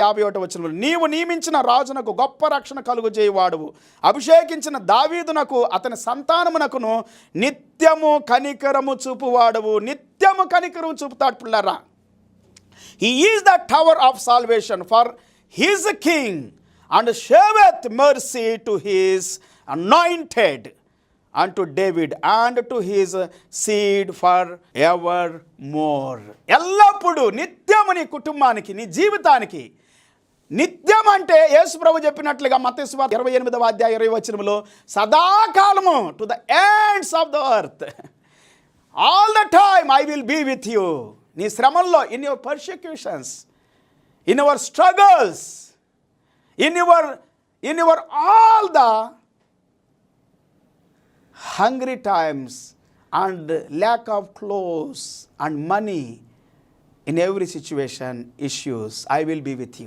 51వ వచనంలో, నీవు నియమించిన రాజునకు గొప్ప రక్షణ కలుగు చేయువాడువు, అభిషేకించిన దావీదునకు అతని సంతానమునకును నిత్యము కనికరము చూపువాడువు. నిత్యము కనికరము చూపుతాడు పిల్లరా. He is the tower of salvation for his king and showeth mercy to his anointed, unto David and to his seed forevermore. ఎల్లప్పుడూ నిత్యము నీ కుటుంబానికి, నీ జీవితానికి నిత్యం అంటే యేసు ప్రభు చెప్పినట్లుగా మత్తయి సువార్త 28వ అధ్యాయం 20వ వచనములో, సదాకాలము to the ends of the earth, all the time I will be with you. నీ శ్రమల్లో, in your persecutions, in your struggles, in your all the hungry times and lack of clothes and money, in every situation, issues, I will be with you.